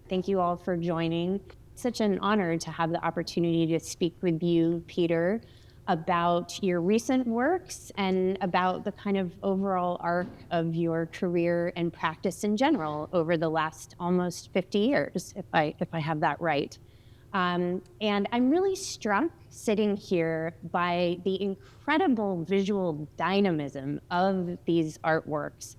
Thank you all for joining. Such an honor to have the opportunity to speak with you, Peter, about your recent works and about the kind of overall arc of your career and practice in general over the last almost 50 years, if I have that right. And I'm really struck sitting here by the incredible visual dynamism of these artworks.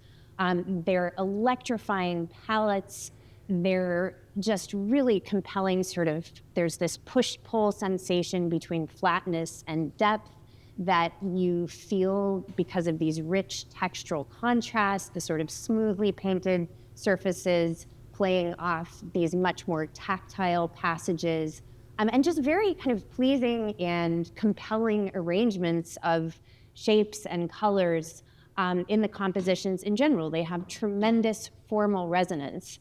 They're electrifying palettes. They're just really compelling there's this push-pull sensation between flatness and depth that you feel because of these rich textural contrasts, the sort of smoothly painted surfaces playing off these much more tactile passages, and just very kind of pleasing and compelling arrangements of shapes and colors in the compositions in general. They have tremendous formal resonance.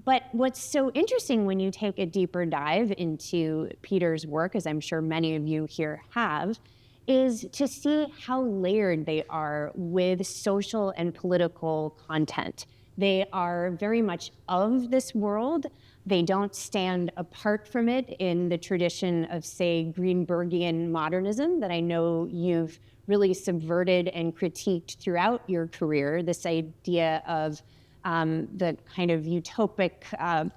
But what's so interesting when you take a deeper dive into Peter's work, as I'm sure many of you here have, is to see how layered they are with social and political content. They are very much of this world. They don't stand apart from it in the tradition of, say, Greenbergian modernism that I know you've really subverted and critiqued throughout your career, this idea of the kind of utopic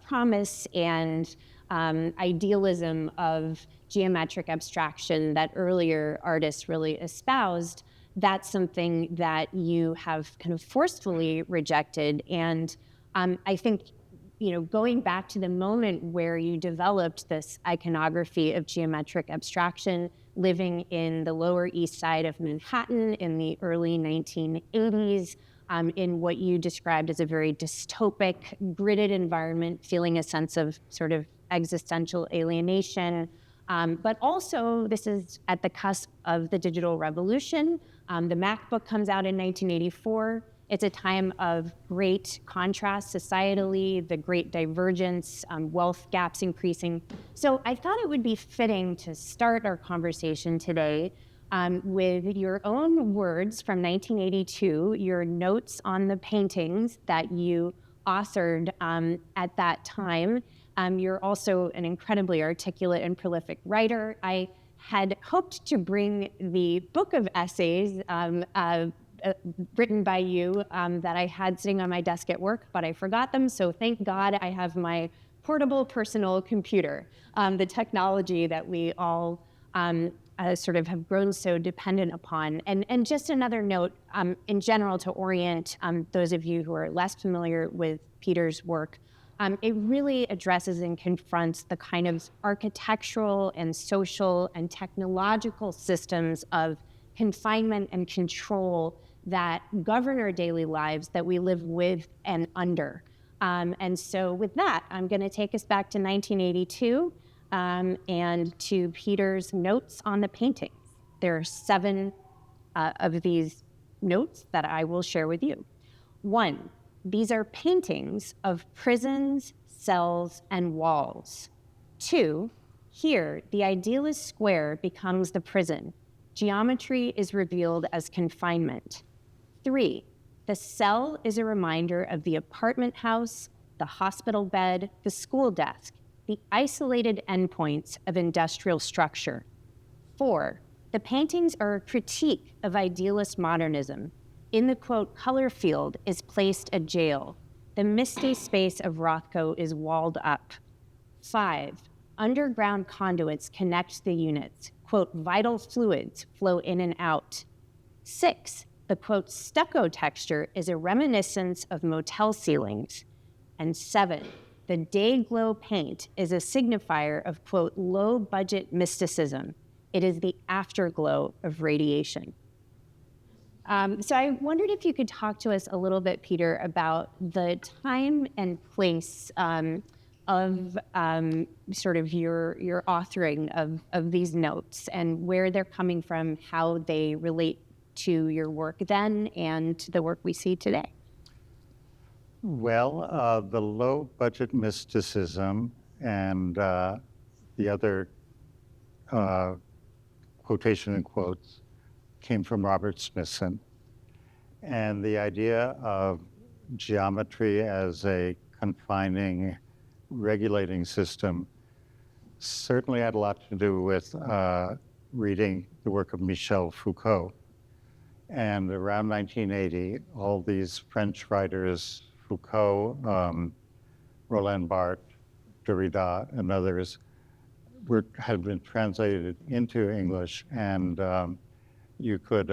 promise and idealism of geometric abstraction that earlier artists really espoused. That's something that you have kind of forcefully rejected. And I think, going back to the moment where you developed this iconography of geometric abstraction, living in the Lower East Side of Manhattan in the early 1980s, in what you described as a very dystopic, gridded environment, feeling a sense of sort of existential alienation. But also, this is at the cusp of the digital revolution. The MacBook comes out in 1984. It's a time of great contrast societally, the great divergence, wealth gaps increasing. So I thought it would be fitting to start our conversation today with your own words from 1982, your notes on the paintings that you authored at that time. You're also an incredibly articulate and prolific writer. I had hoped to bring the book of essays written by you that I had sitting on my desk at work, but I forgot them. So thank God I have my portable personal computer, the technology that we all sort of have grown so dependent upon. And just another note, in general, to orient those of you who are less familiar with Peter's work, it really addresses and confronts the kind of architectural and social and technological systems of confinement and control that govern our daily lives, that we live with and under. And so with that, I'm going to take us back to 1982 and to Peter's notes on the paintings. There are 7 of these notes that I will share with you. 1, these are paintings of prisons, cells, and walls. 2, here, the idealist square becomes the prison. Geometry is revealed as confinement. 3, the cell is a reminder of the apartment house, the hospital bed, the school desk, the isolated endpoints of industrial structure. 4, the paintings are a critique of idealist modernism. In the, quote, color field is placed a jail. The misty space of Rothko is walled up. 5, underground conduits connect the units. Quote, vital fluids flow in and out. 6, the, quote, stucco texture is a reminiscence of motel ceilings. And 7, the day glow paint is a signifier of, quote, low-budget mysticism. It is the afterglow of radiation. So I wondered if you could talk to us a little bit, Peter, about the time and place of sort of your authoring of these notes and where they're coming from, how they relate to your work then and to the work we see today. Well, the low-budget mysticism and the other quotation in quotes came from Robert Smithson. And the idea of geometry as a confining regulating system certainly had a lot to do with reading the work of Michel Foucault. And around 1980, all these French writers, Foucault, Roland Barthes, Derrida, and others, had been translated into English, and you could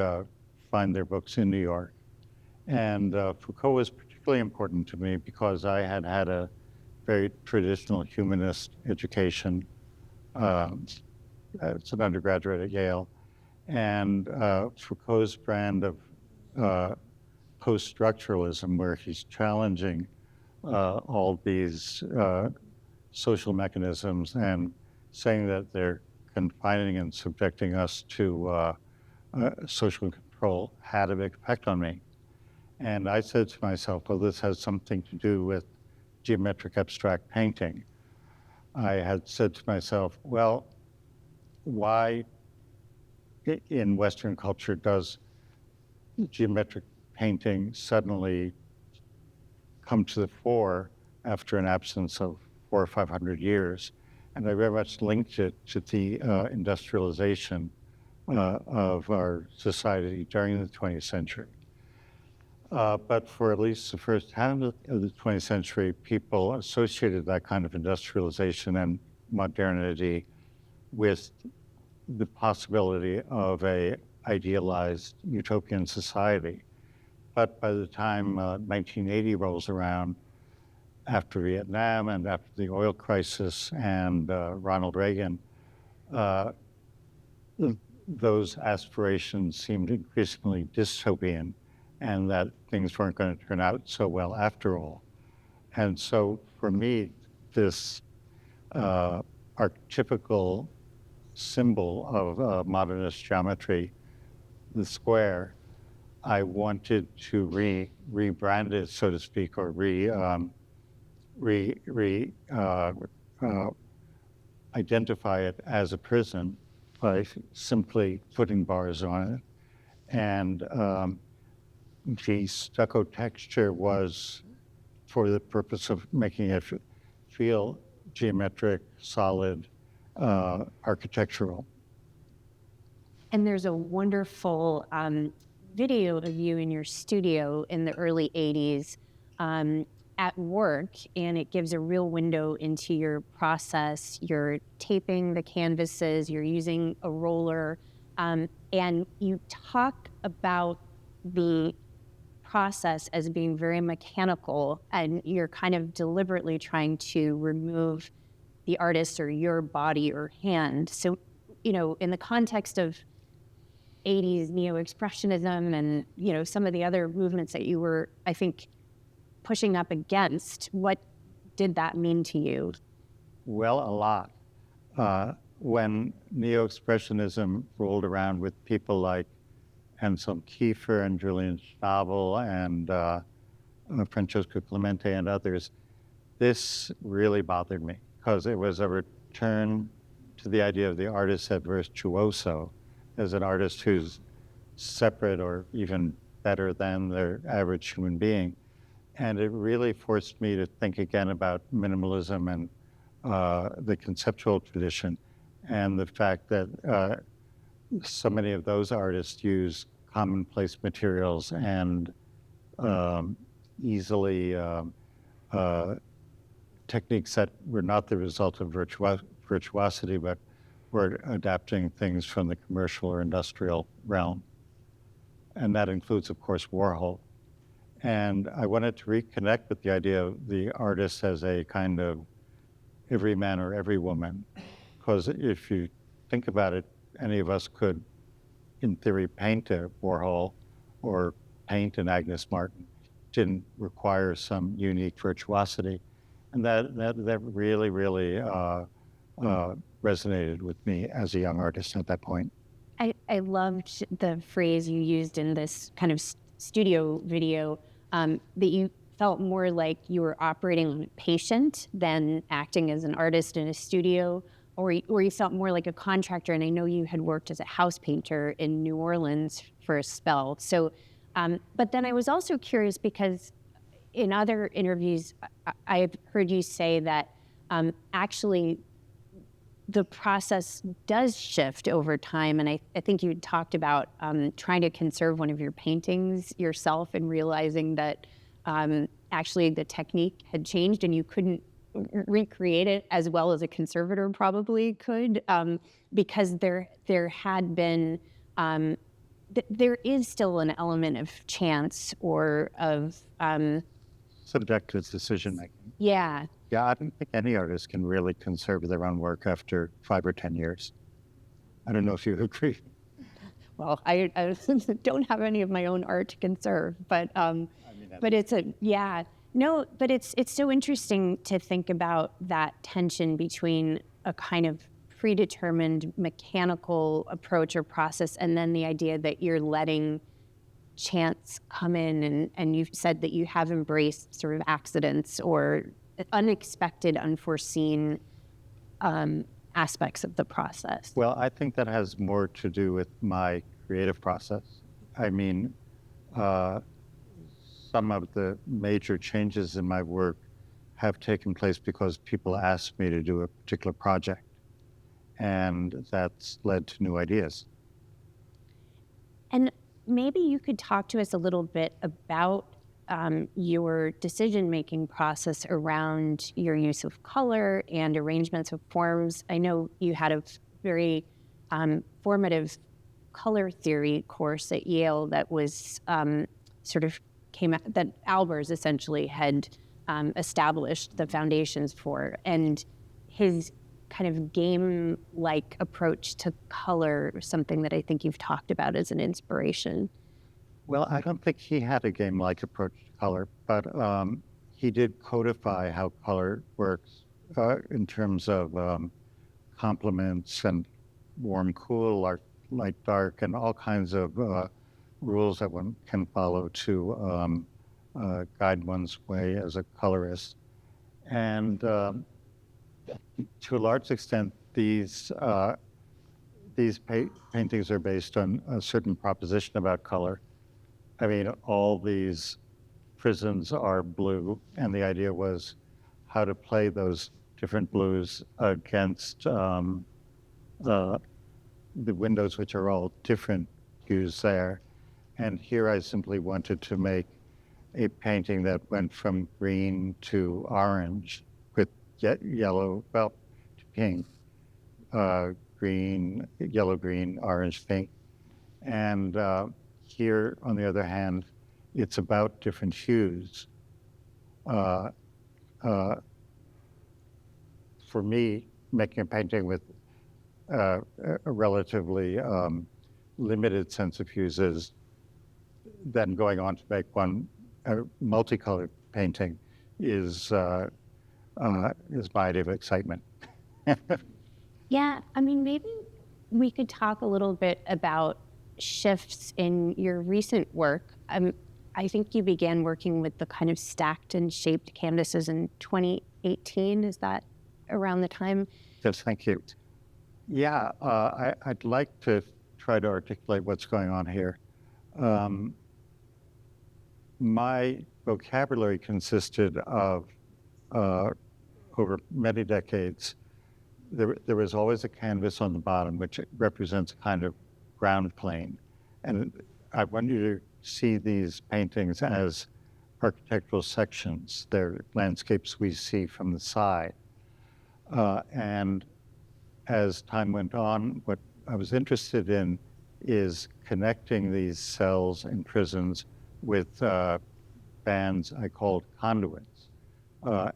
find their books in New York. And Foucault was particularly important to me because I had had a very traditional humanist education. It's an undergraduate at Yale. And Foucault's brand of post-structuralism, where he's challenging all these social mechanisms and saying that they're confining and subjecting us to social control, had a big effect on me. And I said to myself, well, this has something to do with geometric abstract painting. I had said to myself, well, why in Western culture does geometric painting suddenly come to the fore after an absence of 400 or 500 years? And I very much linked it to the industrialization of our society during the 20th century. But for at least the first half of the 20th century, people associated that kind of industrialization and modernity with the possibility of a idealized utopian society. But by the time 1980 rolls around, after Vietnam and after the oil crisis and Ronald Reagan, those aspirations seemed increasingly dystopian, and that things weren't going to turn out so well after all. And so for me, this archetypical symbol of modernist geometry, the square, I wanted to rebrand it, so to speak, or identify it as a prism by simply putting bars on it. And the stucco texture was for the purpose of making it feel geometric, solid, architectural. And there's a wonderful video of you in your studio in the early 80s at work, and it gives a real window into your process. You're taping the canvases, you're using a roller, and you talk about the process as being very mechanical, and you're kind of deliberately trying to remove the artist or your body or hand. So, you know, in the context of 80s neo-expressionism and, you know, some of the other movements that you were, I think, pushing up against, what did that mean to you? Well, a lot. When neo-expressionism rolled around with people like Anselm Kiefer and Julian Schnabel and Francesco Clemente and others, this really bothered me because it was a return to the idea of the artist as virtuoso, as an artist who's separate or even better than the average human being. And it really forced me to think again about minimalism and the conceptual tradition, and the fact that so many of those artists use commonplace materials and easily techniques that were not the result of virtuosity, but were adapting things from the commercial or industrial realm. And that includes, of course, Warhol. And I wanted to reconnect with the idea of the artist as a kind of every man or every woman. Because if you think about it, any of us could, in theory, paint a Warhol or paint an Agnes Martin. It didn't require some unique virtuosity. And that really, really resonated with me as a young artist at that point. I loved the phrase you used in this kind of studio video, that you felt more like you were operating on a patient than acting as an artist in a studio, or you felt more like a contractor. And I know you had worked as a house painter in New Orleans for a spell. So, but then I was also curious because in other interviews, I've heard you say that actually the process does shift over time. And I think you talked about trying to conserve one of your paintings yourself and realizing that actually the technique had changed and you couldn't recreate it as well as a conservator probably could, because there had been, there is still an element of chance or of... subjective decision making. Yeah. Yeah, I don't think any artist can really conserve their own work after 5 or 10 years. I don't know if you agree. Well, I don't have any of my own art to conserve, but it's so interesting to think about that tension between a kind of predetermined mechanical approach or process, and then the idea that you're letting chance come in, and you've said that you have embraced sort of accidents or unexpected, unforeseen aspects of the process. Well, I think that has more to do with my creative process. I mean, some of the major changes in my work have taken place because people asked me to do a particular project, and that's led to new ideas. And maybe you could talk to us a little bit about your decision-making process around your use of color and arrangements of forms. I know you had a very formative color theory course at Yale that was that Albers essentially had established the foundations for, and his kind of game-like approach to color, something that I think you've talked about as an inspiration. Well, I don't think he had a game-like approach to color, but he did codify how color works in terms of complements and warm, cool, light, dark, and all kinds of rules that one can follow to guide one's way as a colorist. And to a large extent, these paintings are based on a certain proposition about color. I mean, all these prisons are blue, and the idea was how to play those different blues against the windows, which are all different hues there. And here I simply wanted to make a painting that went from green to orange with yellow, well, to pink, green, yellow, green, orange, pink. And here, on the other hand, it's about different hues. For me, making a painting with a relatively limited sense of hues is then going on to make one multicolored painting is my idea of excitement. Yeah, I mean, maybe we could talk a little bit about shifts in your recent work. I think you began working with the kind of stacked and shaped canvases in 2018. Is that around the time? Yes, thank you. Yeah, I'd like to try to articulate what's going on here. My vocabulary consisted of, over many decades, there was always a canvas on the bottom, which represents a kind of ground plane. And I want you to see these paintings as architectural sections. They're landscapes we see from the side. And as time went on, what I was interested in is connecting these cells and prisons with bands I called conduits.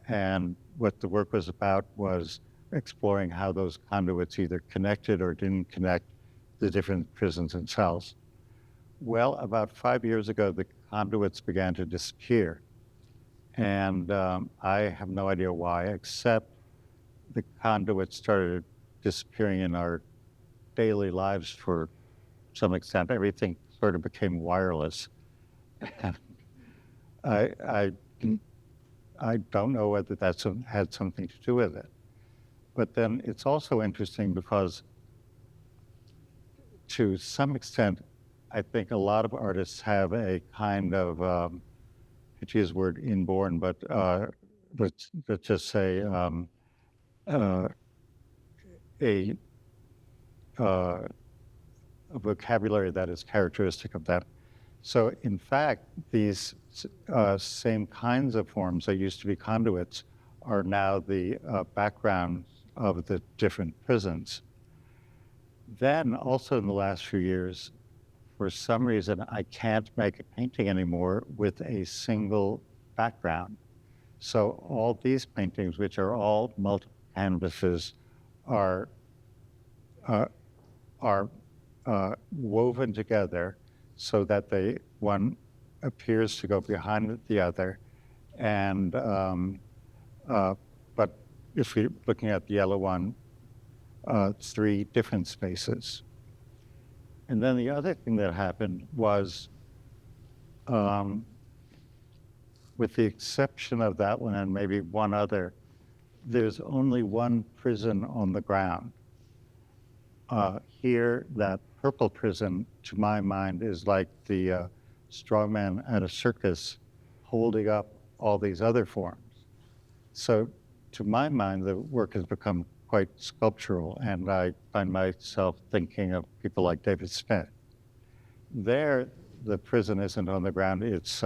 And what the work was about was exploring how those conduits either connected or didn't connect the different prisons and cells. Well, about 5 years ago, the conduits began to disappear. And I have no idea why, except the conduits started disappearing in our daily lives for some extent. Everything sort of became wireless. I don't know whether that's had something to do with it. But then it's also interesting because to some extent, I think a lot of artists have a kind of, I use the word inborn, but let's just say uh, a, uh, a vocabulary that is characteristic of that. So in fact, these same kinds of forms that used to be conduits are now the background of the different prisons. Then also in the last few years, for some reason, I can't make a painting anymore with a single background. So all these paintings, which are all multiple canvases, are woven together so that one appears to go behind the other. And but if you're looking at the yellow one, 3 different spaces. And then the other thing that happened was, with the exception of that one and maybe one other, there's only one prison on the ground. Here, that purple prison, to my mind, is like the strongman at a circus holding up all these other forms. So to my mind, the work has become quite sculptural, and I find myself thinking of people like David Smith. There, the prison isn't on the ground, it's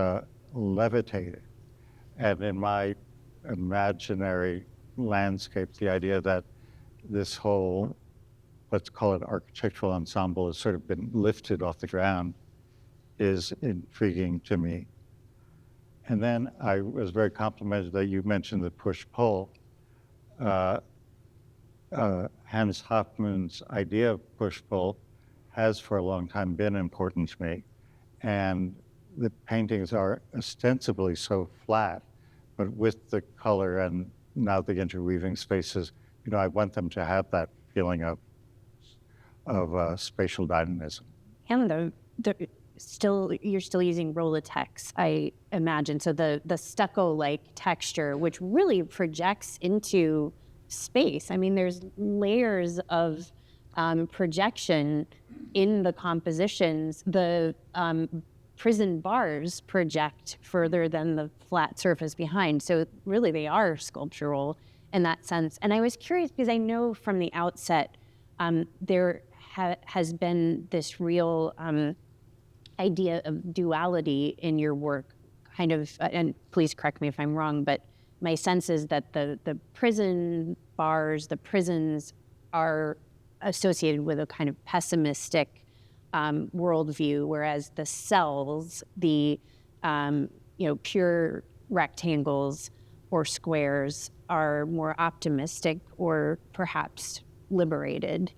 levitated. And in my imaginary landscape, the idea that this whole, let's call it architectural ensemble, has sort of been lifted off the ground is intriguing to me. And then I was very complimented that you mentioned the push-pull. Hans Hofmann's idea of push-pull has for a long time been important to me. And the paintings are ostensibly so flat, but with the color and now the interweaving spaces, I want them to have that feeling of spatial dynamism. And you're still using Roll-a-Tex, I imagine. So the stucco-like texture, which really projects into space. I mean, there's layers of projection in the compositions. The prison bars project further than the flat surface behind. So really they are sculptural in that sense. And I was curious because I know from the outset there has been this real idea of duality in your work, kind of, and please correct me if I'm wrong, but my sense is that the prison bars, the prisons are associated with a kind of pessimistic worldview, whereas the cells, the pure rectangles or squares are more optimistic or perhaps liberated.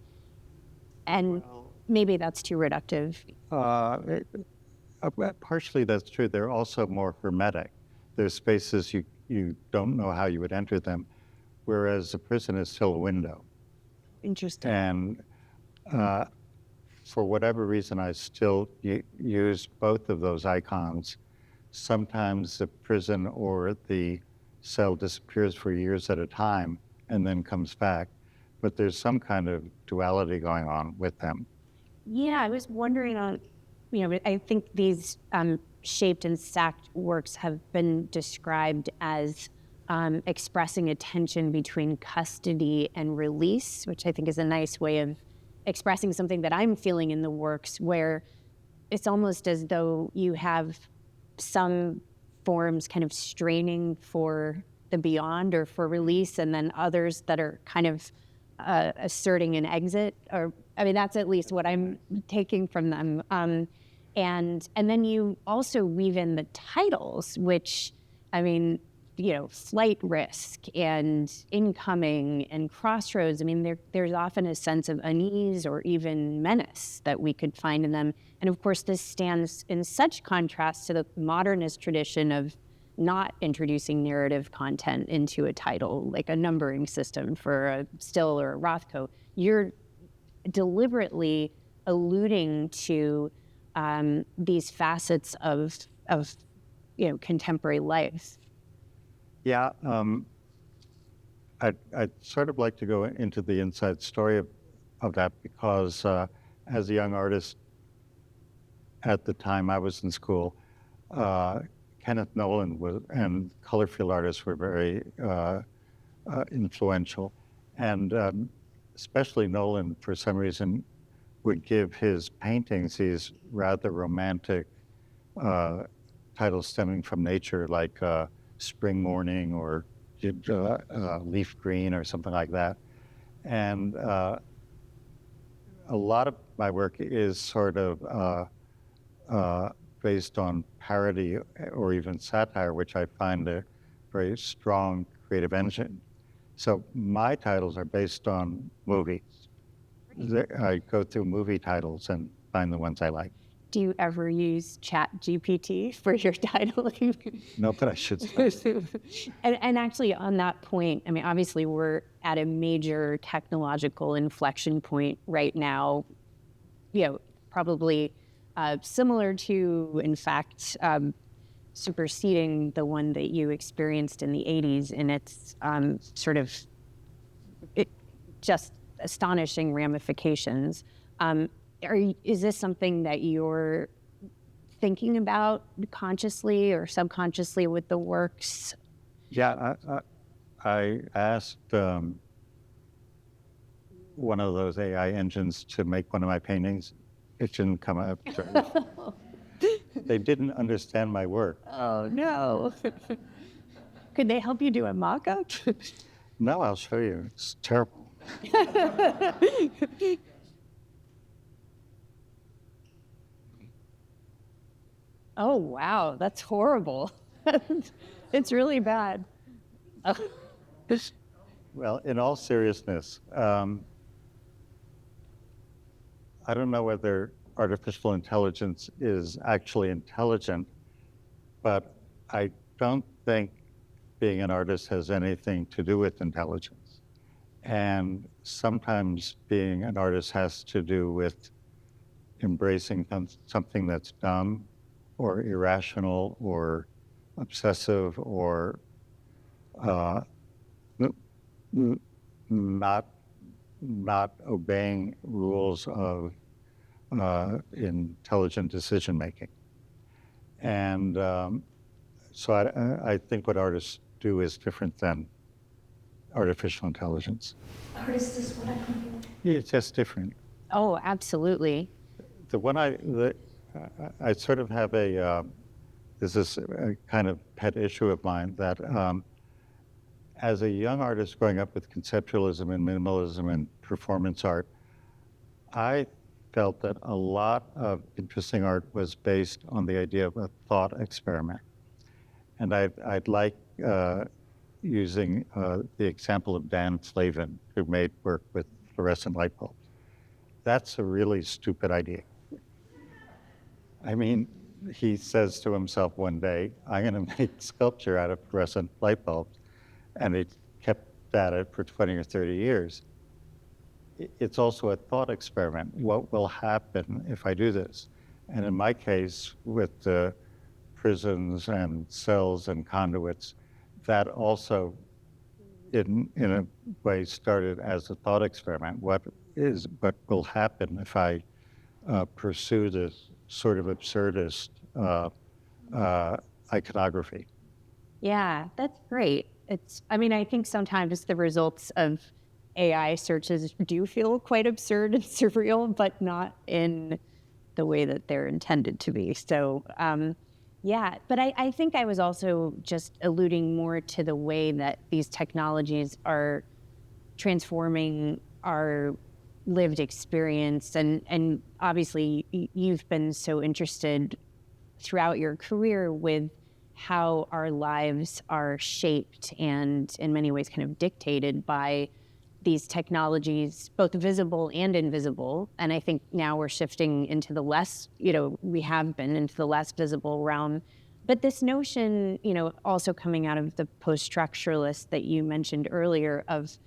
And maybe that's too reductive. Partially that's true. They're also more hermetic. There's spaces you don't know how you would enter them, whereas a prison is still a window. Interesting. And for whatever reason, I still use both of those icons. Sometimes the prison or the cell disappears for years at a time and then comes back, but there's some kind of duality going on with them. Yeah, I was wondering I think these shaped and stacked works have been described as expressing a tension between custody and release, which I think is a nice way of expressing something that I'm feeling in the works, where it's almost as though you have some forms kind of straining for the beyond or for release, and then others that are kind of asserting an exit. Or I mean, that's at least what I'm taking from them. And then you also weave in the titles, which, I mean, flight risk and incoming and crossroads. I mean, there's often a sense of unease or even menace that we could find in them. And of course, this stands in such contrast to the modernist tradition of not introducing narrative content into a title, like a numbering system for a still or a Rothko. You're deliberately alluding to these facets of contemporary life. Yeah, I'd sort of like to go into the inside story of that because as a young artist at the time I was in school, Kenneth Nolan and color field artists were very influential. And especially Nolan, for some reason, would give his paintings these rather romantic titles stemming from nature, like Spring Morning or Leaf Green or something like that. And a lot of my work is sort of based on parody or even satire, which I find a very strong creative engine. So my titles are based on movies. I go through movie titles and find the ones I like. Do you ever use ChatGPT for your titling? No, but I should start. And actually, on that point, I mean, obviously, we're at a major technological inflection point right now, probably similar to, in fact, superseding the one that you experienced in the 80s in its sort of just astonishing ramifications. Is this something that you're thinking about consciously or subconsciously with the works? Yeah, I asked one of those AI engines to make one of my paintings. It didn't come up. They didn't understand my work. Oh, no. Could they help you do a mock-up? No, I'll show you. It's terrible. Oh, wow. That's horrible. It's really bad. Well, in all seriousness, I don't know whether artificial intelligence is actually intelligent, but I don't think being an artist has anything to do with intelligence. And sometimes being an artist has to do with embracing something that's dumb or irrational or obsessive or not obeying rules of intelligent decision making. And so I think what artists do is different than artificial intelligence. Artist is what I think. It's just different. Oh, absolutely. The one I sort of have this is a kind of pet issue of mine that as a young artist growing up with conceptualism and minimalism and performance art, I felt that a lot of interesting art was based on the idea of a thought experiment. And I'd like using the example of Dan Flavin, who made work with fluorescent light bulbs. That's a really stupid idea. I mean, he says to himself one day, I'm going to make sculpture out of fluorescent light bulbs. And he kept at it for 20 or 30 years. It's also a thought experiment. What will happen if I do this? And in my case, with the prisons and cells and conduits, that also, in a way, started as a thought experiment. What will happen if I pursue this sort of absurdist iconography? Yeah, that's great. I think sometimes the results of AI searches do feel quite absurd and surreal, but not in the way that they're intended to be. So, yeah, but I think I was also just alluding more to the way that these technologies are transforming our lived experience. And obviously, you've been so interested throughout your career with how our lives are shaped and in many ways kind of dictated by these technologies, both visible and invisible. And I think now we're shifting into the less, we have been into the less visible realm. But this notion, also coming out of the post-structuralist that you mentioned earlier of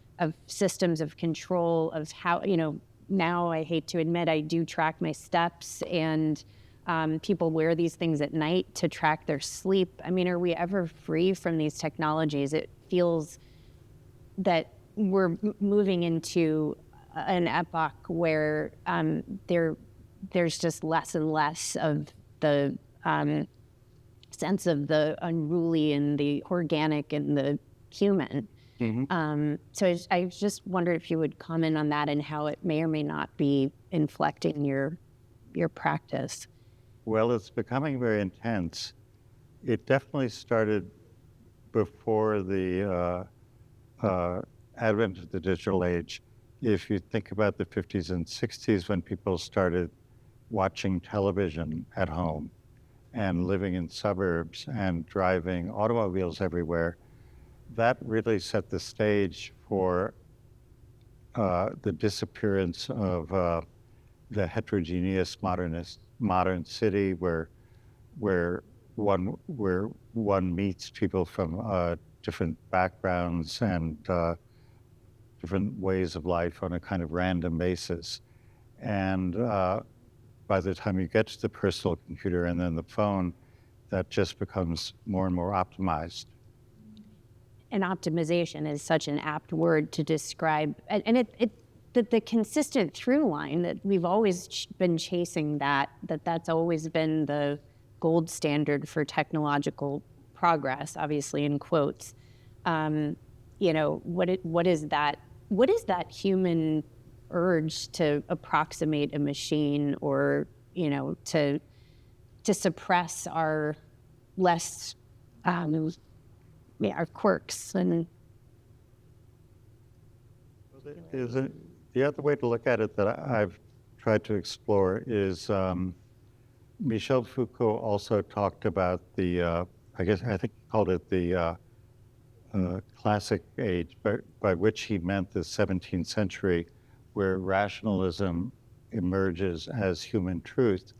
systems of control, of how, now I hate to admit I do track my steps, and people wear these things at night to track their sleep. I mean, are we ever free from these technologies? It feels that we're moving into an epoch where there's just less and less of the sense of the unruly and the organic and the human. So I just wondered if you would comment on that and how it may or may not be inflecting your practice. Well, it's becoming very intense. It definitely started before the advent of the digital age. If you think about the 50s and 60s, when people started watching television at home and living in suburbs and driving automobiles everywhere, that really set the stage for the disappearance of the heterogeneous modern city where one meets people from different backgrounds and different ways of life on a kind of random basis. And by the time you get to the personal computer and then the phone, that just becomes more and more optimized. And optimization is such an apt word to describe, and the consistent through line that we've always been chasing that's always been the gold standard for technological progress, obviously in quotes. What is that human urge to approximate a machine or to suppress our less our quirks and the other way to look at it that I've tried to explore is Michel Foucault also talked about I think he called it the classic age, by which he meant the 17th century, where rationalism emerges as human truth.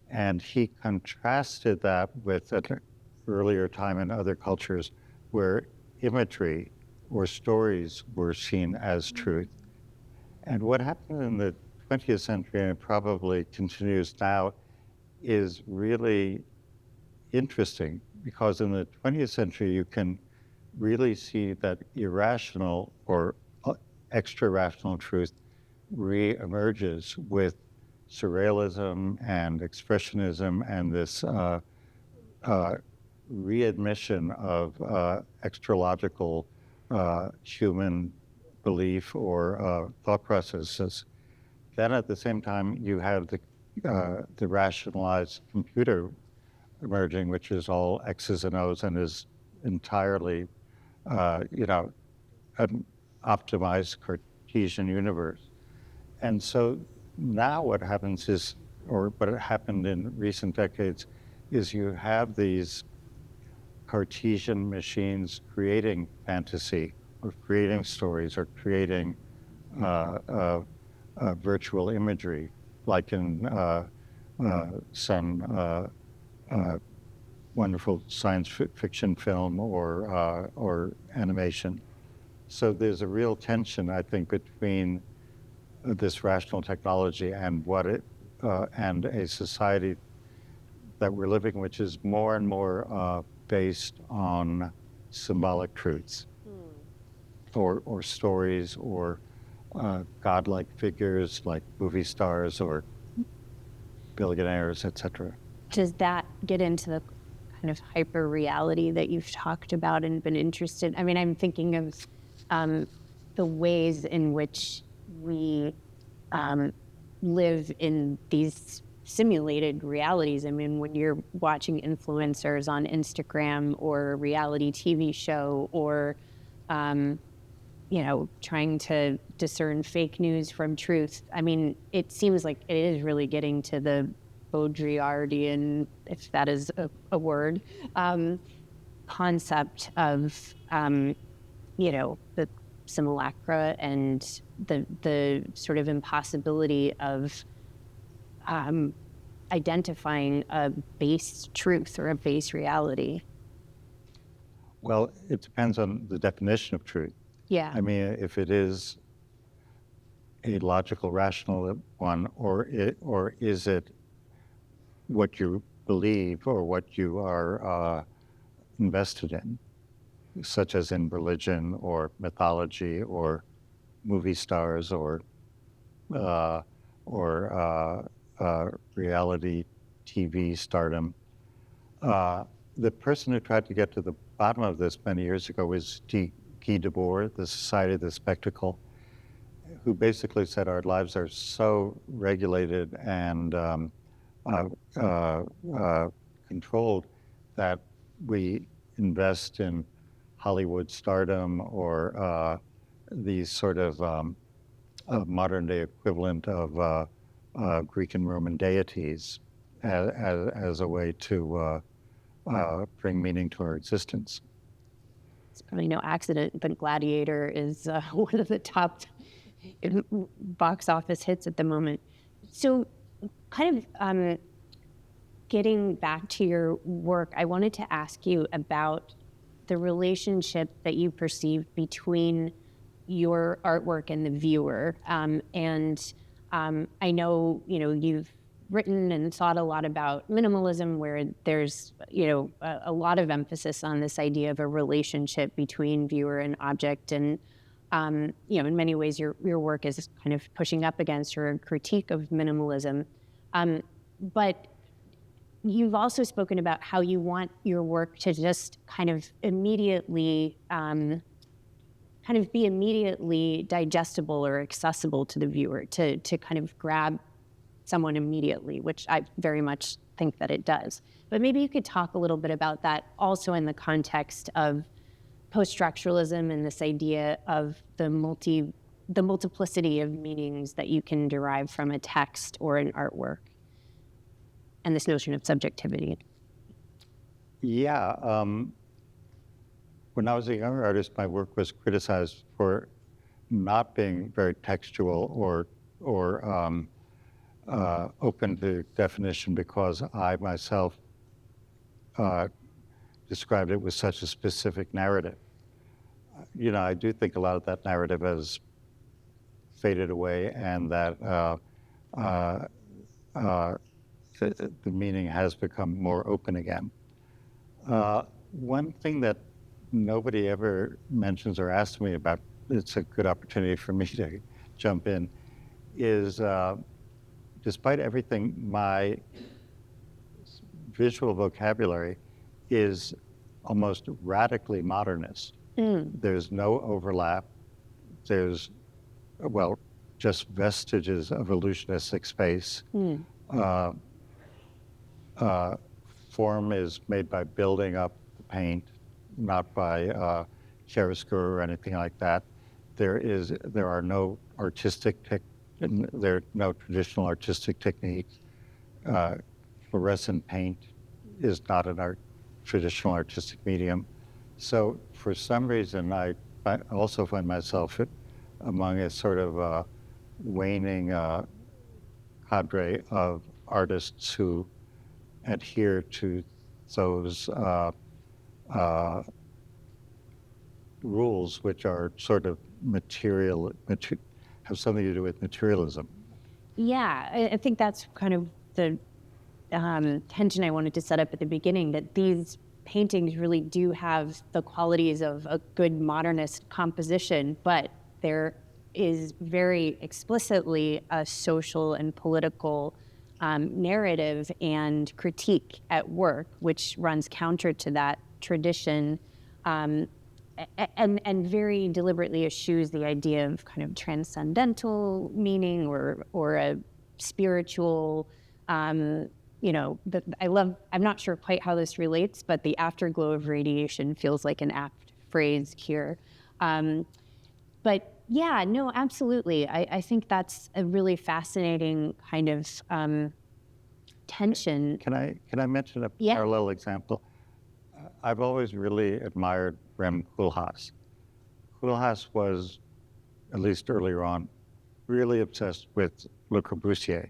And he contrasted that with an earlier time in other cultures where imagery or stories were seen as truth. And what happened in the 20th century, and it probably continues now, is really interesting, because in the 20th century you can really see that irrational or extra-rational truth re-emerges with surrealism and expressionism and this readmission of extra-logical human belief or thought processes. Then at the same time, you have the rationalized computer emerging, which is all X's and O's and is entirely, an optimized Cartesian universe. And so now what happens is, or what happened in recent decades, is you have these Cartesian machines creating fantasy or creating stories or creating virtual imagery, like in some wonderful science fiction film or animation. So there's a real tension, I think, between this rational technology and and a society that we're living, which is more and more based on symbolic truths, or stories, or godlike figures like movie stars or billionaires, etc. Does that get into the kind of hyper reality that you've talked about and been interested? I mean, I'm thinking of the ways in which we live in these simulated realities. I mean, when you're watching influencers on Instagram or a reality TV show, or trying to discern fake news from truth. I mean, it seems like it is really getting to the Baudrillardian, if that is a word, concept of, the simulacra and the sort of impossibility of identifying a base truth or a base reality. Well, it depends on the definition of truth. Yeah. I mean, if it is a logical, rational one, or is it what you believe or what you are invested in, such as in religion or mythology or movie stars or reality TV stardom. The person who tried to get to the bottom of this many years ago was Guy Debord, The Society of the Spectacle, who basically said our lives are so regulated and controlled that we invest in Hollywood stardom or these sort of modern day equivalent of Greek and Roman deities as a way to bring meaning to our existence. It's probably no accident that Gladiator is one of the top box office hits at the moment. So kind of getting back to your work, I wanted to ask you about the relationship that you perceive between your artwork and the viewer. I know, you've written and thought a lot about minimalism, where there's, a lot of emphasis on this idea of a relationship between viewer and object. And, in many ways, your work is kind of pushing up against or a critique of minimalism. But you've also spoken about how you want your work to just kind of immediately, be immediately digestible or accessible to the viewer, to kind of grab someone immediately, which I very much think that it does. But maybe you could talk a little bit about that also in the context of post-structuralism and this idea of the multiplicity of meanings that you can derive from a text or an artwork, and this notion of subjectivity. Yeah. When I was a younger artist, my work was criticized for not being very textual or open to definition, because I myself described it with such a specific narrative. I do think a lot of that narrative has faded away, and that the meaning has become more open again. One thing that nobody ever mentions or asks me about, it's a good opportunity for me to jump in, is despite everything, my visual vocabulary is almost radically modernist. There's no overlap. There's, just vestiges of illusionistic space. Form is made by building up the paint, not by chiaroscuro or anything like that. There are no traditional artistic techniques. Fluorescent paint is not a traditional artistic medium. So for some reason, I also find myself among a sort of waning cadre of artists who adhere to those rules, which are sort of have something to do with materialism. Yeah, I think that's kind of the tension I wanted to set up at the beginning, that these paintings really do have the qualities of a good modernist composition, but there is very explicitly a social and political narrative and critique at work, which runs counter to that tradition, and very deliberately eschews the idea of kind of transcendental meaning or a spiritual. I'm not sure quite how this relates, but the afterglow of radiation feels like an apt phrase here. But yeah, no, absolutely. I think that's a really fascinating kind of tension. Can I mention a parallel example? I've always really admired Rem Koolhaas. Koolhaas was, at least earlier on, really obsessed with Le Corbusier.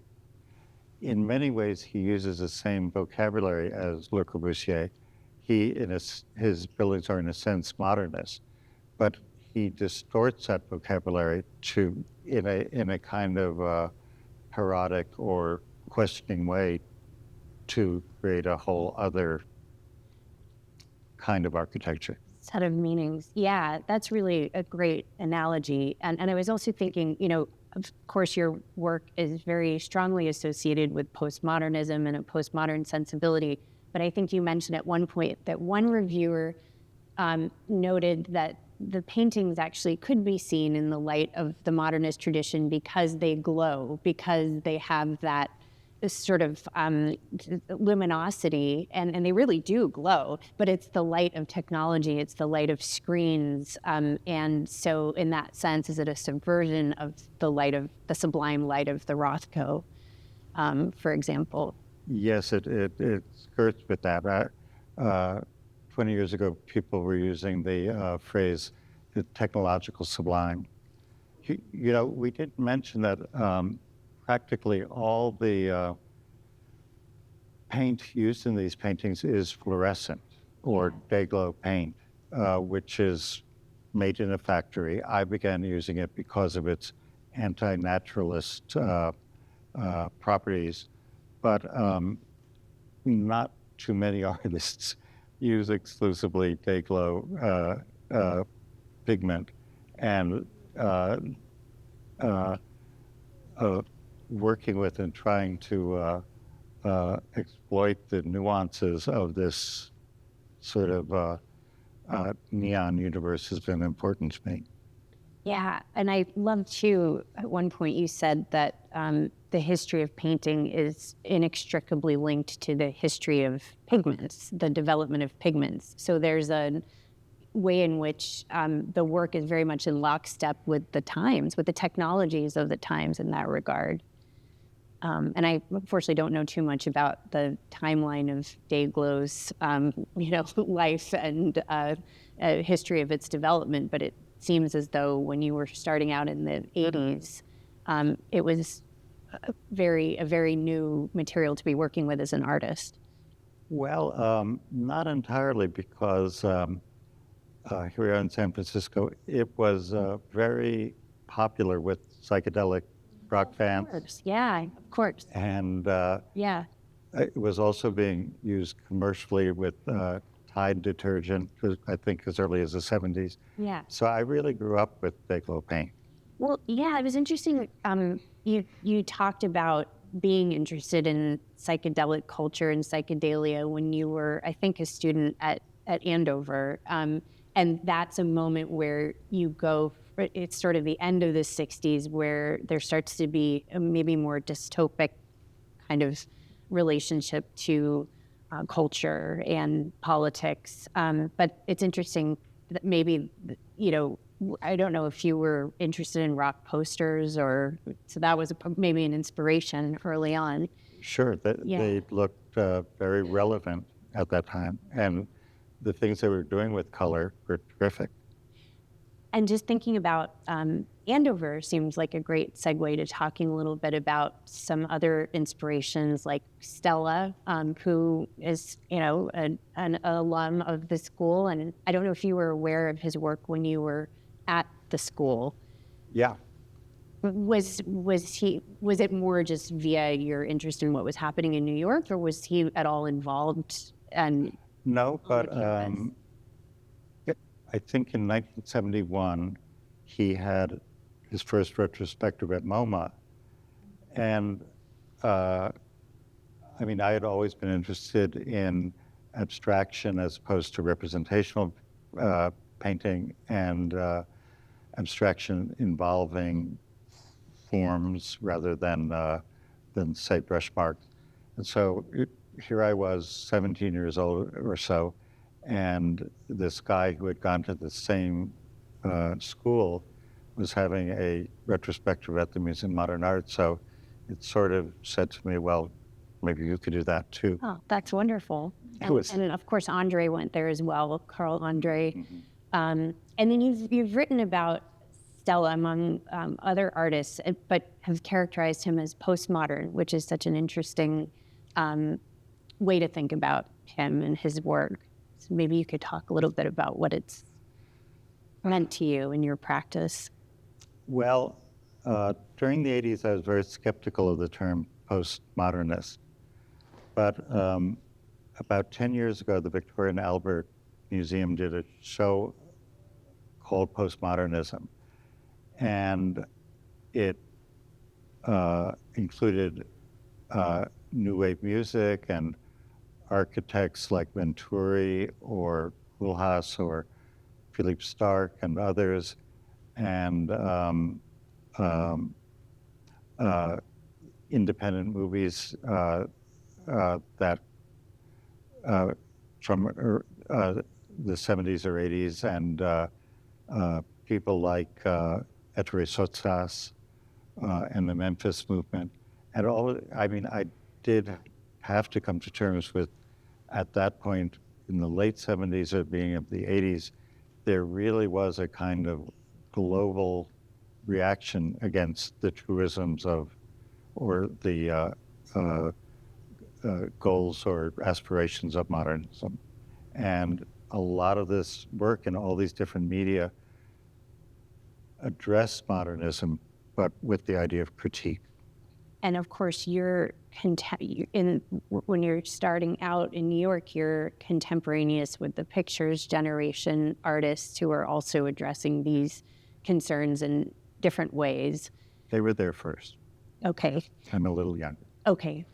In many ways, he uses the same vocabulary as Le Corbusier. His buildings are, in a sense, modernist, but he distorts that vocabulary in a kind of parodic or questioning way to create a whole other kind of architecture. Set of meanings. Yeah, that's really a great analogy. And I was also thinking, of course, your work is very strongly associated with postmodernism and a postmodern sensibility. But I think you mentioned at one point that one reviewer noted that the paintings actually could be seen in the light of the modernist tradition because they glow, because they have that sort of luminosity, and they really do glow, but it's the light of technology, it's the light of screens, and so in that sense, is it a subversion of the sublime light of the Rothko, for example? Yes, it skirts with that. 20 years ago, people were using the phrase the technological sublime. We didn't mention that practically all the paint used in these paintings is fluorescent or day-glow paint, which is made in a factory. I began using it because of its anti-naturalist properties, but not too many artists use exclusively day-glow pigment, and working with and trying to exploit the nuances of this sort of neon universe has been important to me. Yeah, and I love too, at one point you said that the history of painting is inextricably linked to the history of pigments, the development of pigments. So there's a way in which the work is very much in lockstep with the times, with the technologies of the times in that regard. And I unfortunately don't know too much about the timeline of Dayglow's, life and history of its development, but it seems as though when you were starting out in the 80s, it was a very new material to be working with as an artist. Well, not entirely, because here we are in San Francisco. It was very popular with psychedelic rock fans. Yeah, of course. And Yeah. it was also being used commercially with Tide detergent, I think as early as the 70s. Yeah. So I really grew up with day-glow paint. Well, yeah, it was interesting. You talked about being interested in psychedelic culture and psychedelia when you were, I think, a student at Andover. And that's a moment where you go, it's sort of the end of the 60s where there starts to be a maybe more dystopic kind of relationship to culture and politics. But it's interesting that maybe, I don't know if you were interested in rock posters so that was maybe an inspiration early on. Sure, they looked very relevant at that time. And the things they were doing with color were terrific. And just thinking about Andover seems like a great segue to talking a little bit about some other inspirations like Stella, who is, an alum of the school. And I don't know if you were aware of his work when you were at the school. Yeah. Was it more just via your interest in what was happening in New York, or was he at all involved? No, but I think in 1971, he had his first retrospective at MoMA. And I had always been interested in abstraction as opposed to representational painting, and abstraction involving forms rather than say, brush marks. And so here I was, 17 years old or so, and this guy who had gone to the same school was having a retrospective at the Museum of Modern Art. So it sort of said to me, well, maybe you could do that too. Oh, that's wonderful. And of course, Andre went there as well, Carl Andre. Mm-hmm. And then you've written about Stella among other artists, but have characterized him as postmodern, which is such an interesting way to think about him and his work. So maybe you could talk a little bit about what it's meant to you in your practice. Well, during the 80s, I was very skeptical of the term postmodernist. But about 10 years ago, the Victoria and Albert Museum did a show called Postmodernism. And it included new wave music and architects like Venturi or Koolhaas or Philippe Stark and others, and independent movies that from the 70s or 80s, and people like Ettore Sottsass and the Memphis movement. And I did have to come to terms with, at that point, in the late 70s or beginning of the 80s, there really was a kind of global reaction against the truisms of, or the goals or aspirations of modernism. And a lot of this work in all these different media addressed modernism, but with the idea of critique. And of course, when you're starting out in New York, you're contemporaneous with the pictures generation artists who are also addressing these concerns in different ways. They were there first. Okay. I'm a little younger. Okay.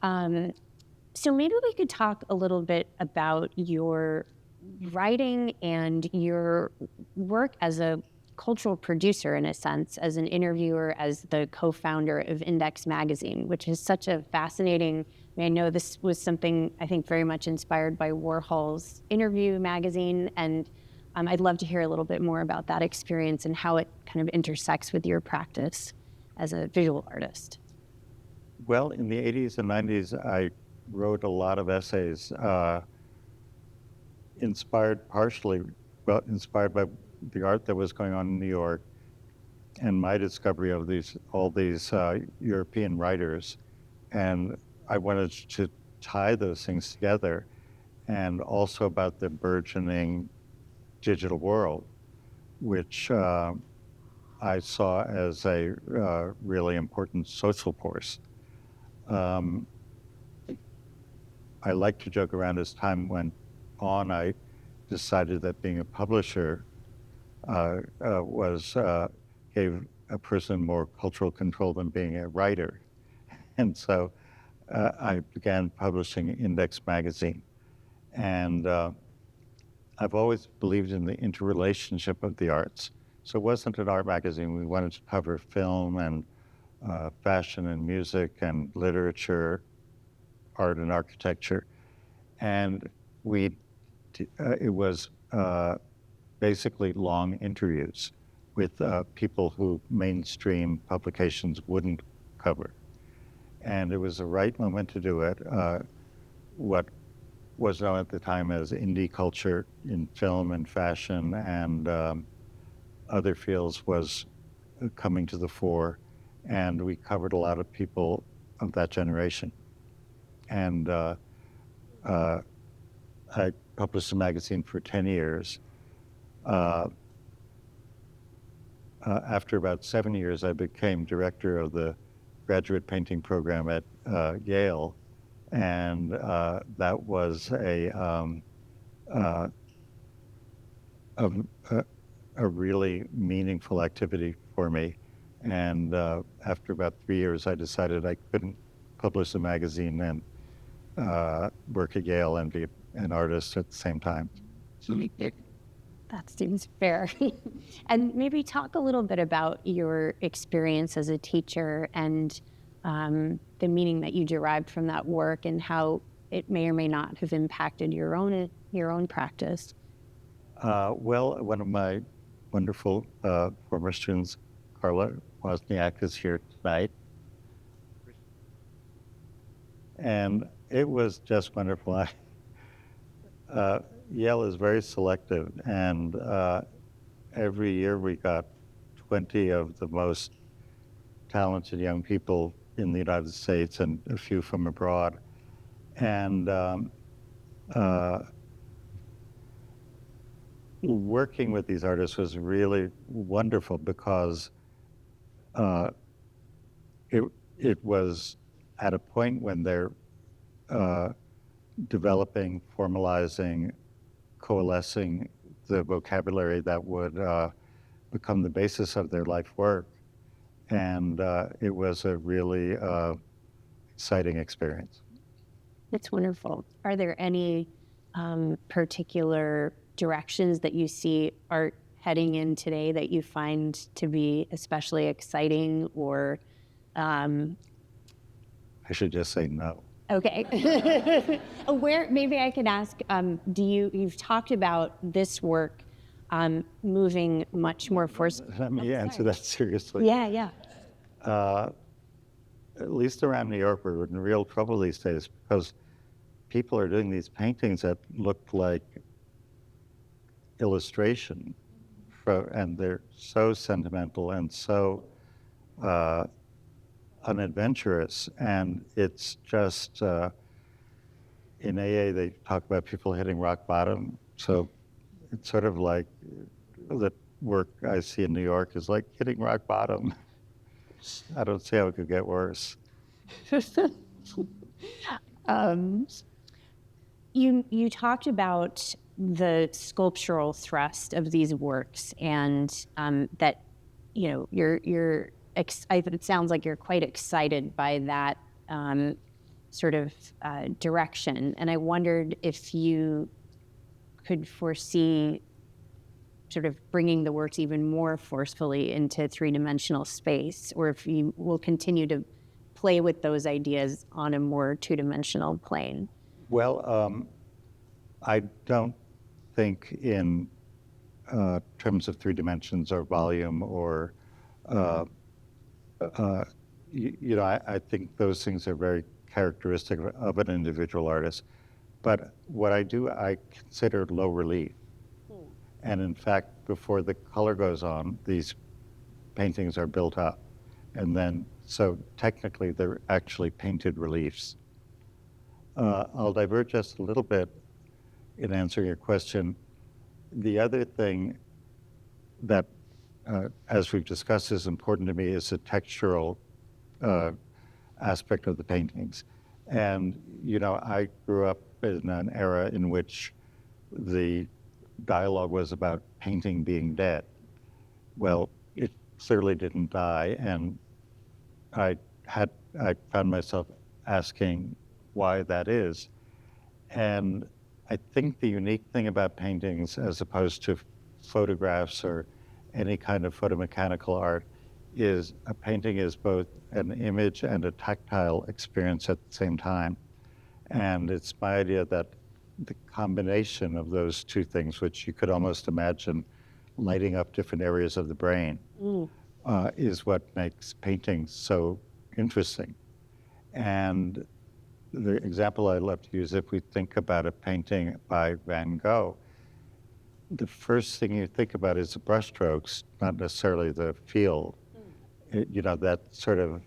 So maybe we could talk a little bit about your writing and your work as a cultural producer, in a sense, as an interviewer, as the co-founder of Index Magazine, which is such a fascinating, I know this was something I think very much inspired by Warhol's Interview magazine, and I'd love to hear a little bit more about that experience and how it kind of intersects with your practice as a visual artist. Well, in the 80s and 90s, I wrote a lot of essays, inspired by the art that was going on in New York and my discovery of all these European writers. And I wanted to tie those things together, and also about the burgeoning digital world, which I saw as a really important social force. I like to joke around as time went on, I decided that being a publisher gave a person more cultural control than being a writer. And so I began publishing Index Magazine. And I've always believed in the interrelationship of the arts. So it wasn't an art magazine. We wanted to cover film and fashion and music and literature, art and architecture. And it was basically long interviews with people who mainstream publications wouldn't cover. And it was the right moment to do it. What was known at the time as indie culture in film and fashion and other fields was coming to the fore, and we covered a lot of people of that generation. And I published a magazine for 10 years. After about 7 years, I became director of the graduate painting program at Yale, and that was a really meaningful activity for me. And after about 3 years, I decided I couldn't publish a magazine and work at Yale and be an artist at the same time. That seems fair. And maybe talk a little bit about your experience as a teacher and the meaning that you derived from that work and how it may or may not have impacted your own practice. Well, one of my wonderful former students, Carla Wozniak, is here tonight. And it was just wonderful. Yale is very selective, and every year we got 20 of the most talented young people in the United States and a few from abroad. And working with these artists was really wonderful because it was at a point when they're developing, formalizing, coalescing the vocabulary that would become the basis of their life work. And it was a really exciting experience. It's wonderful. Are there any particular directions that you see art heading in today that you find to be especially exciting, or I should just say no. okay. Where, maybe I could ask, you've talked about this work moving much more forcefully. Let me answer that seriously. Yeah. At least around New York, we're in real trouble these days because people are doing these paintings that look like illustration, and they're so sentimental and so unadventurous. And it's just, in AA, they talk about people hitting rock bottom. So it's sort of like the work I see in New York is like hitting rock bottom. I don't see how it could get worse. You talked about the sculptural thrust of these works, and that it sounds like you're quite excited by that sort of direction. And I wondered if you could foresee sort of bringing the works even more forcefully into three-dimensional space, or if you will continue to play with those ideas on a more two-dimensional plane. Well, I don't think in terms of 3 dimensions or volume or, I think those things are very characteristic of an individual artist. But what I do, I consider low relief. And in fact, before the color goes on, these paintings are built up. And then, so technically, they're actually painted reliefs. I'll diverge just a little bit in answering your question. The other thing that, as we've discussed, is important to me is the textural aspect of the paintings. And, I grew up in an era in which the dialogue was about painting being dead. Well, it clearly didn't die, and I found myself asking why that is. And I think the unique thing about paintings, as opposed to photographs or any kind of photomechanical art, is a painting is both an image and a tactile experience at the same time. And it's my idea that the combination of those two things, which you could almost imagine lighting up different areas of the brain, is what makes paintings so interesting. And the example I love to use, if we think about a painting by Van Gogh, the first thing you think about is the brushstrokes, not necessarily the feel. That sort of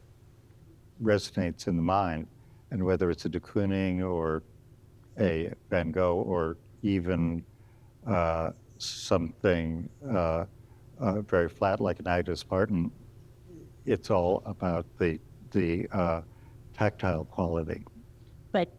resonates in the mind. And whether it's a de Kooning or a Van Gogh or even something very flat like an Agnes Martin, it's all about the tactile quality. But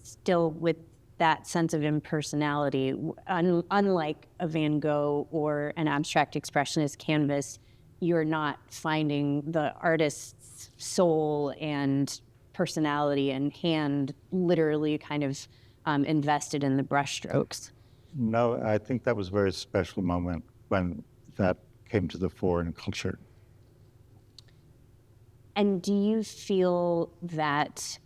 still with that sense of impersonality, unlike a Van Gogh or an abstract expressionist canvas, you're not finding the artist's soul and personality and hand literally kind of invested in the brushstrokes. No, I think that was a very special moment when that came to the fore in culture. And do you feel that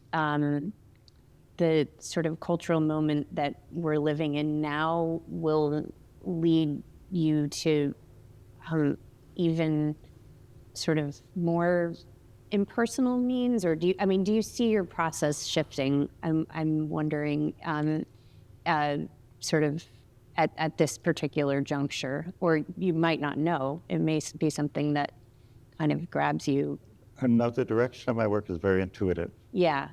the sort of cultural moment that we're living in now will lead you to even sort of more impersonal means, or do you see your process shifting? I'm wondering, sort of at this particular juncture, or you might not know. It may be something that kind of grabs you. No, the direction of my work is very intuitive. Yeah.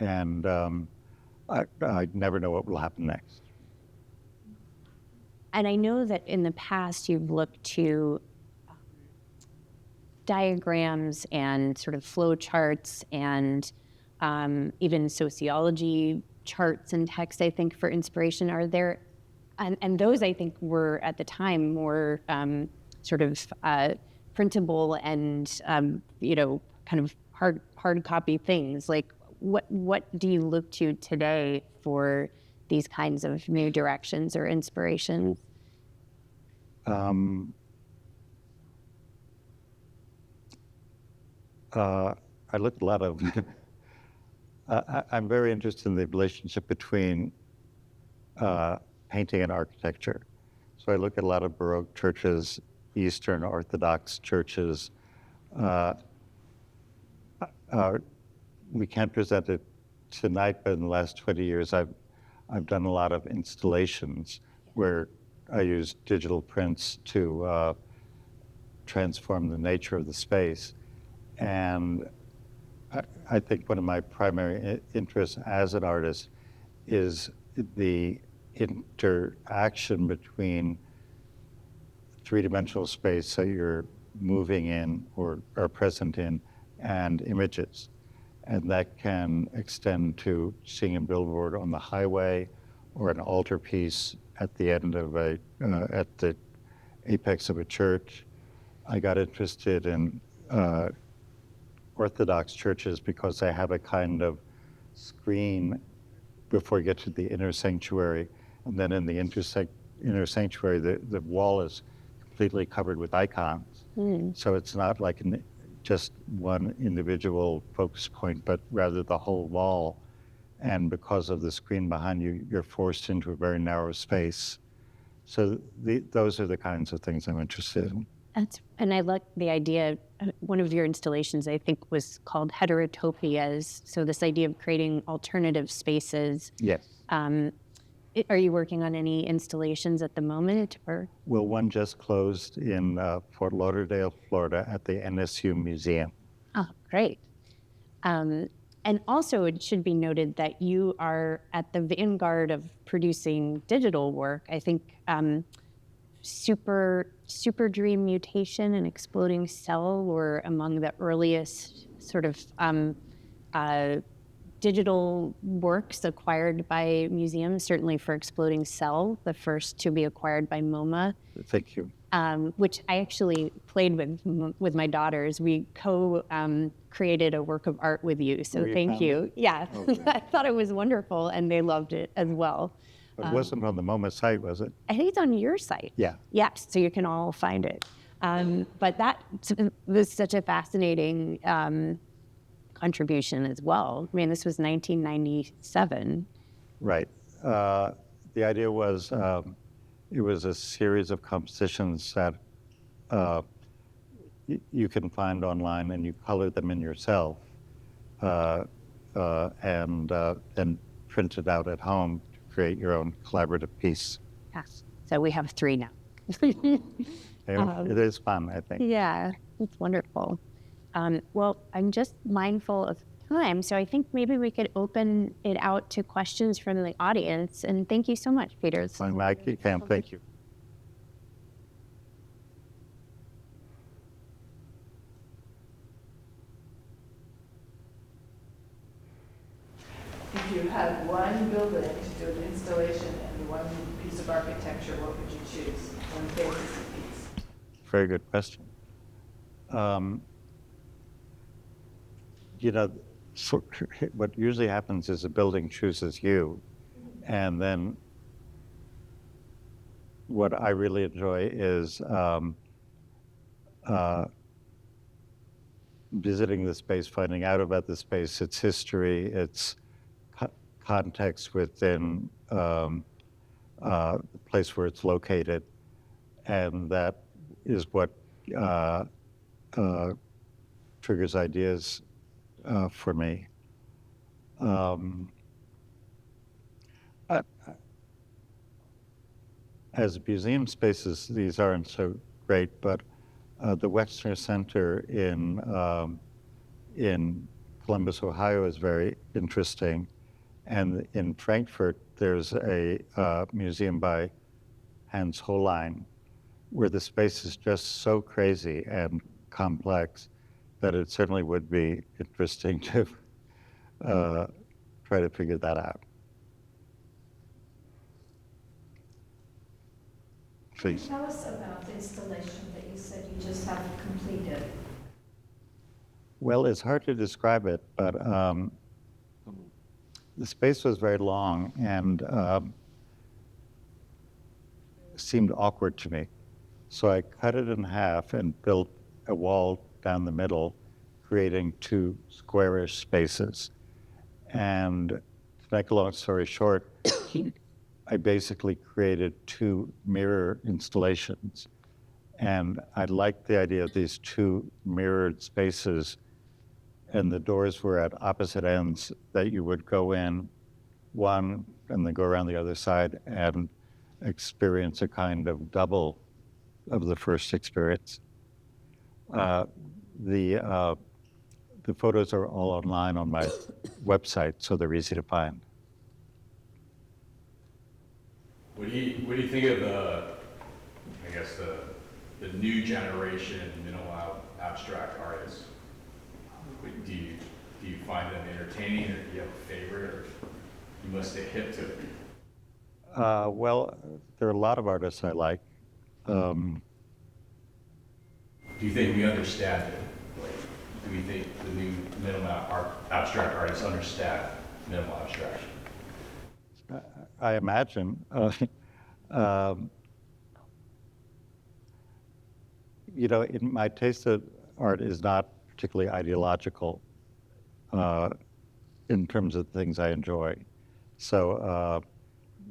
And I never know what will happen next. And I know that in the past you've looked to diagrams and sort of flow charts and even sociology charts and text, I think, for inspiration. Are there, and those I think were at the time more sort of printable and kind of hard copy things. Like what do you look to today for these kinds of new directions or inspirations? I look at a lot of. I'm very interested in the relationship between painting and architecture. So I look at a lot of Baroque churches, Eastern Orthodox churches. We can't present it tonight, but in the last 20 years, I've done a lot of installations where I use digital prints to transform the nature of the space. And I think one of my primary interests as an artist is the interaction between three-dimensional space that you're moving in or are present in and images. And that can extend to seeing a billboard on the highway or an altarpiece at the end of at the apex of a church. I got interested in Orthodox churches because they have a kind of screen before you get to the inner sanctuary. And then in the inner sanctuary, the wall is completely covered with icons. So it's not like just one individual focus point, but rather the whole wall. And because of the screen behind you, you're forced into a very narrow space. So those are the kinds of things I'm interested in. And I like the idea, one of your installations, I think, was called Heterotopias. So this idea of creating alternative spaces. Yes. Are you working on any installations at the moment? Or? Well, one just closed in Fort Lauderdale, Florida at the NSU Museum. Oh, great. And also it should be noted that you are at the vanguard of producing digital work. I think Super Dream Mutation and Exploding Cell were among the earliest sort of digital works acquired by museums, certainly for Exploding Cell, the first to be acquired by MoMA. Thank you. Which I actually played with my daughters. We created a work of art with you, so thank you. Yeah, okay. I thought it was wonderful, and they loved it as well. But it wasn't on the MoMA site, was it? I think it's on your site. Yeah. Yes, so you can all find it. But that was such a fascinating contribution as well. I mean, this was 1997. Right. The idea was it was a series of compositions that you can find online, and you color them in yourself and print it out at home to create your own collaborative piece. Yes. So we have 3 now. It is fun, I think. Yeah, it's wonderful. Well, I'm just mindful of time, so I think maybe we could open it out to questions from the audience. And thank you so much, Peter. Thank you. If you had one building to do an installation and one piece of architecture, what would you choose? One fantasy piece. Very good question. What usually happens is a building chooses you, and then what I really enjoy is visiting the space, finding out about the space, its history, its context within the place where it's located, and that is what triggers ideas for me. As museum spaces, these aren't so great, but the Wexner Center in Columbus, Ohio is very interesting. And in Frankfurt, there's a museum by Hans Hollein where the space is just so crazy and complex that it certainly would be interesting to try to figure that out. Please. Tell us about the installation that you said you just have completed. Well, it's hard to describe it, but the space was very long and seemed awkward to me. So I cut it in half and built a wall down the middle, creating two squarish spaces. And to make a long story short, I basically created two mirror installations. And I liked the idea of these two mirrored spaces, and the doors were at opposite ends, that you would go in one and then go around the other side and experience a kind of double of the first experience. The photos are all online on my website, so they're easy to find. What do you think of the new generation minimal abstract artists? Do you find them entertaining, or do you have a favorite, or you must stay hip to it? Well, there are a lot of artists I like. Do you think we understand it? Like, do we think the new minimal abstract artists understand minimal abstraction? I imagine. My taste of art is not particularly ideological in terms of the things I enjoy. So,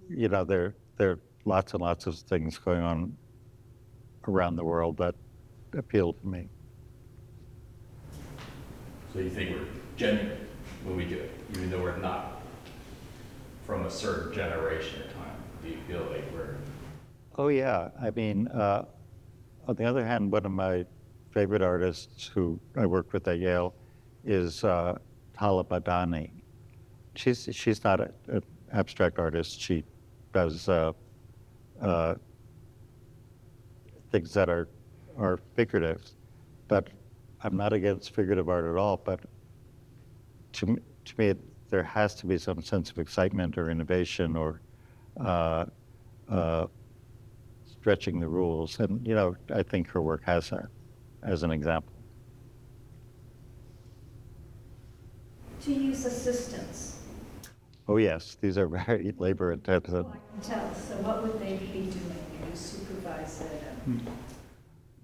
there are lots and lots of things going on around the world that appeal to me. So you think we're genuine when we do it, even though we're not from a certain generation or time? Do you feel like we're... Oh, yeah. I mean, on the other hand, one of my favorite artists who I work with at Yale is Tala Badani. She's not an abstract artist. She does things that are figurative, but I'm not against figurative art at all. But to me, there has to be some sense of excitement or innovation or stretching the rules. And, I think her work has that as an example. Do you use assistants? Oh, yes, these are very labor intensive. Well, I can tell. So what would they be doing? You supervise it?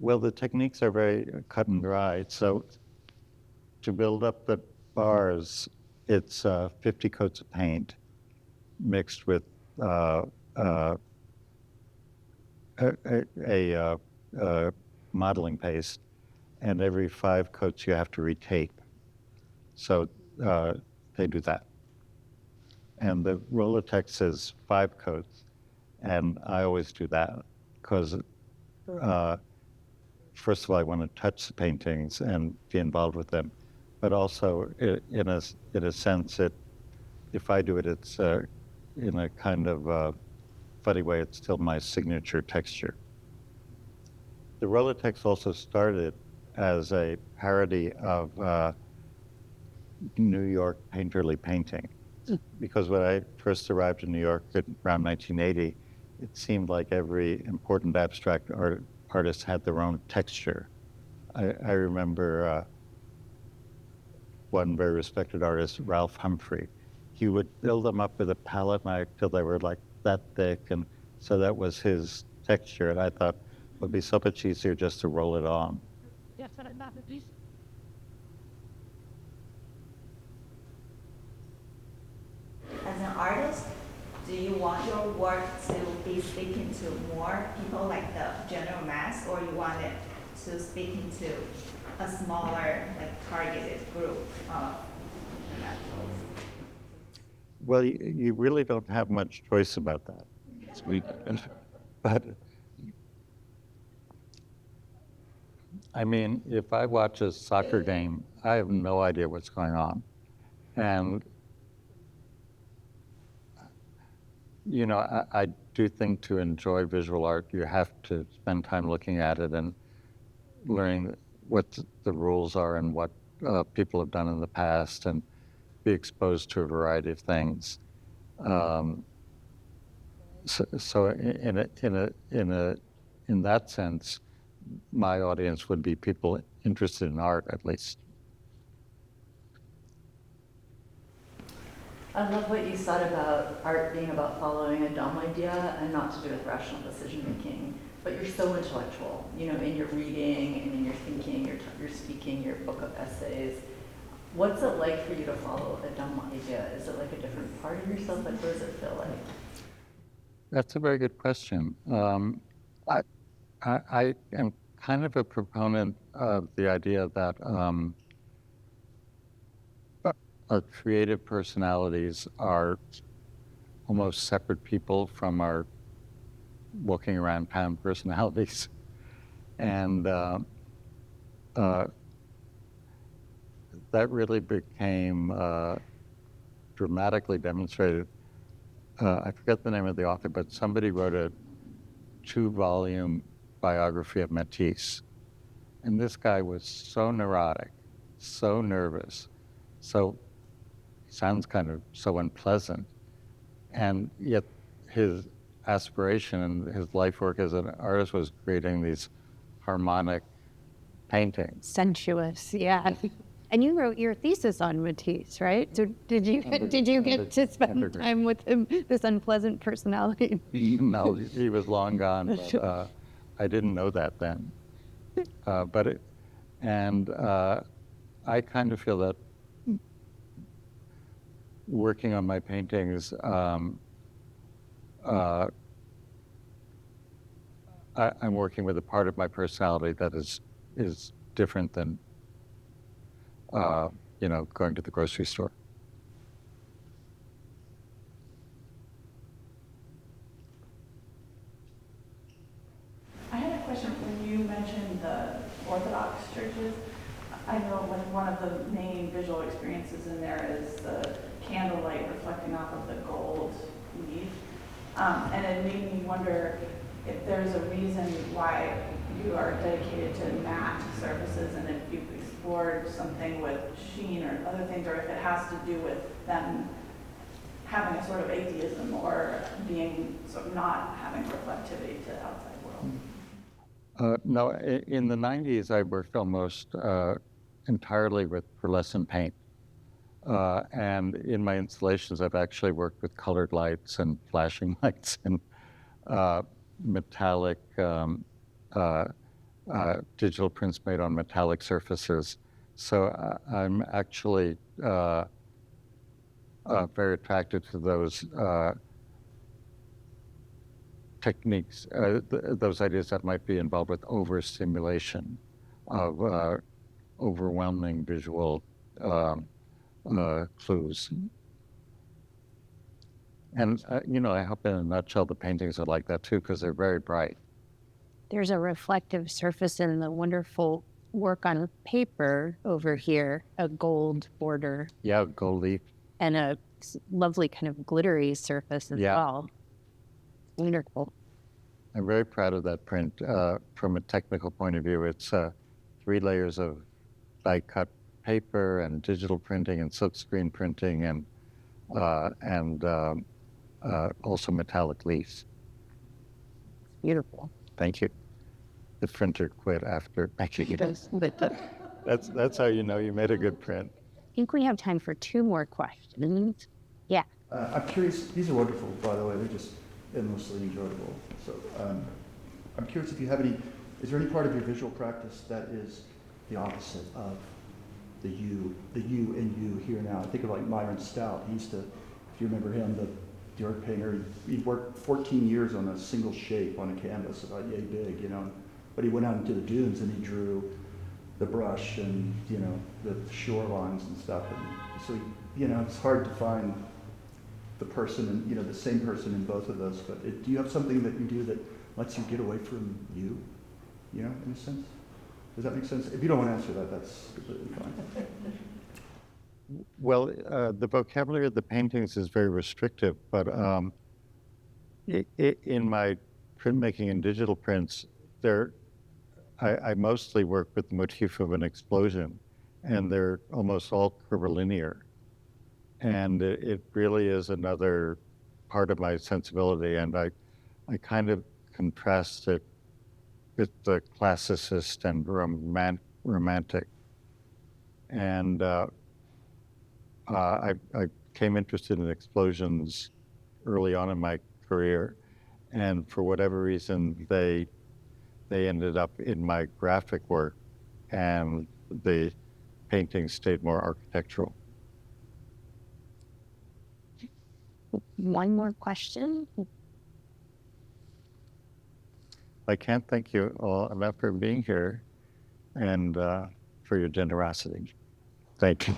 Well, the techniques are very cut and dry. So to build up the bars, it's 50 coats of paint mixed with a modeling paste, and every 5 coats you have to retape. So they do that. And the Roll-a-Tex is 5 coats, and I always do that because first of all, I want to touch the paintings and be involved with them, but also in a sense, if I do it, it's in a kind of funny way, it's still my signature texture. The Roll-a-Tex also started as a parody of New York painterly painting, because when I first arrived in New York around 1980, it seemed like every important abstract artist had their own texture. I remember one very respected artist, Ralph Humphrey. He would build them up with a palette knife till they were like that thick, and so that was his texture. And I thought it would be so much easier just to roll it on. Yes, please. As an artist, do you want your work to be speaking to more people like the general mass, or you want it to speaking to a smaller, targeted group of individuals? Well, you really don't have much choice about that. But I mean, if I watch a soccer game, I have no idea what's going on. And I do think to enjoy visual art, you have to spend time looking at it and learning what the rules are and what people have done in the past, and be exposed to a variety of things. So in that sense, my audience would be people interested in art, at least. I love what you said about art being about following a dumb idea and not to do with rational decision making. But you're so intellectual, you know, in your reading and in your thinking, your speaking, your book of essays. What's it like for you to follow a dumb idea? Is it like a different part of yourself? Like, what does it feel like? That's a very good question. I am kind of a proponent of the idea that our creative personalities are almost separate people from our walking around town personalities. And that really became dramatically demonstrated. I forget the name of the author, but somebody wrote a 2-volume biography of Matisse. And this guy was so neurotic, so nervous, so sounds kind of so unpleasant. And yet his aspiration and his life work as an artist was creating these harmonic paintings. Sensuous, yeah. And you wrote your thesis on Matisse, right? So did you get to spend time with him, this unpleasant personality? No, he was long gone, but I didn't know that then. I kind of feel that working on my paintings, I'm working with a part of my personality that is different than going to the grocery store. I had a question when you mentioned the Orthodox churches. I know like one of the main visual experiences in there is the candlelight reflecting off of the gold leaf. And it made me wonder if there's a reason why you are dedicated to matte surfaces and if you've explored something with sheen or other things, or if it has to do with them having a sort of atheism or being sort of not having reflectivity to the outside world. No, in the 90s, I worked almost entirely with pearlescent paint. And in my installations, I've actually worked with colored lights and flashing lights and metallic digital prints made on metallic surfaces. So I'm actually very attracted to those techniques, those ideas that might be involved with overstimulation of overwhelming visual clues. And, I hope in a nutshell the paintings are like that too, because they're very bright. There's a reflective surface in the wonderful work on paper over here, a gold border. Yeah, gold leaf. And a lovely kind of glittery surface as well. Wonderful. I'm very proud of that print. From a technical point of view, it's 3 layers of die-cut paper and digital printing and silkscreen printing and also metallic leaves. Beautiful. Thank you. The printer quit after making it. That's how you know you made a good print. I think we have time for 2 more questions. Yeah. I'm curious, these are wonderful, by the way, they're just endlessly enjoyable. So I'm curious if you have is there any part of your visual practice that is the opposite of the you and you here now? I think of like Myron Stout. He used to, if you remember him, the art painter, he worked 14 years on a single shape on a canvas about yay big, but he went out into the dunes and he drew the brush and, the shorelines and stuff. And so, it's hard to find the person and, the same person in both of those. But do you have something that you do that lets you get away from you, in a sense? Does that make sense? If you don't want to answer that, that's completely fine. Well, the vocabulary of the paintings is very restrictive, but in my printmaking and digital prints, I mostly work with the motif of an explosion, and they're almost all curvilinear. And it really is another part of my sensibility, and I kind of contrast it with the classicist and romantic. And I became interested in explosions early on in my career, and for whatever reason, they ended up in my graphic work, and the paintings stayed more architectural. One more question. I can't thank you all enough for being here and for your generosity. Thank you.